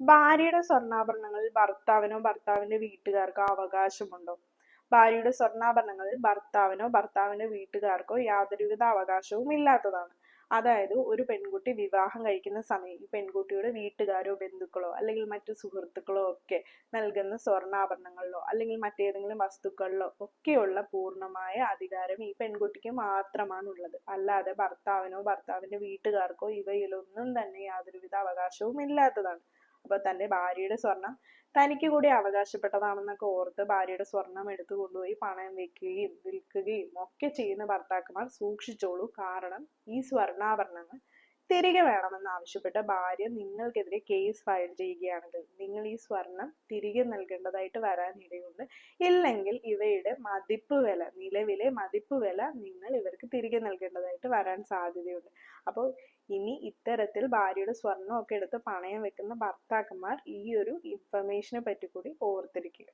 ഭാര്യയുടെ സ്വർണ്ണാഭരണങ്ങളിൽ ഭർത്താവിനോ ഭർത്താവിന്റെ വീട്ടുകാർക്കോ അവകാശമുണ്ടോ? ഭാര്യയുടെ സ്വർണ്ണാഭരണങ്ങളിൽ ഭർത്താവിനോ ഭർത്താവിന്റെ വീട്ടുകാർക്കോ യാതൊരുവിധ അവകാശവും ഇല്ലാത്തതാണ്. അതായത് ഒരു പെൺകുട്ടി വിവാഹം കഴിക്കുന്ന സമയം ഈ പെൺകുട്ടിയുടെ വീട്ടുകാരോ ബന്ധുക്കളോ അല്ലെങ്കിൽ മറ്റു സുഹൃത്തുക്കളോ ഒക്കെ നൽകുന്ന സ്വർണ്ണാഭരണങ്ങളിലോ അല്ലെങ്കിൽ മറ്റേതെങ്കിലും വസ്തുക്കളിലോ ഒക്കെയുള്ള പൂർണ്ണമായ അധികാരം ഈ പെൺകുട്ടിക്ക് മാത്രമാണ് ഉള്ളത്. അല്ലാതെ ഭർത്താവിനോ ഭർത്താവിന്റെ വീട്ടുകാർക്കോ ഇവയിലൊന്നും തന്നെ യാതൊരുവിധ അവകാശവും ഇല്ലാത്തതാണ്. അപ്പൊ തന്റെ ഭാര്യയുടെ സ്വർണം തനിക്ക് കൂടി അവകാശപ്പെട്ടതാണെന്നൊക്കെ ഓർത്ത് ഭാര്യയുടെ സ്വർണം എടുത്തു കൊണ്ടുപോയി പണയം വെക്കുകയും വിൽക്കുകയും ഒക്കെ ചെയ്യുന്ന ഭർത്താക്കന്മാർ സൂക്ഷിച്ചോളൂ. കാരണം ഈ സ്വർണ്ണാഭരണങ്ങൾ തിരികെ വേണമെന്ന് ആവശ്യപ്പെട്ട് ഭാര്യ നിങ്ങൾക്കെതിരെ കേസ് ഫയൽ ചെയ്യുകയാണെങ്കിൽ നിങ്ങൾ ഈ സ്വർണം തിരികെ നൽകേണ്ടതായിട്ട് വരാനിടയുണ്ട്. ഇല്ലെങ്കിൽ ഇവയുടെ മതിപ്പ് വില, നിലവിലെ മതിപ്പ് വില നിങ്ങൾ ഇവർക്ക് തിരികെ നൽകേണ്ടതായിട്ട് വരാൻ സാധ്യതയുണ്ട്. അപ്പോൾ ഇനി ഇത്തരത്തിൽ ഭാര്യയുടെ സ്വർണ്ണമൊക്കെ എടുത്ത് പണയം വെക്കുന്ന ഭർത്താക്കന്മാർ ഈ ഒരു ഇൻഫർമേഷനെ പറ്റി കൂടി ഓർത്തിരിക്കുക.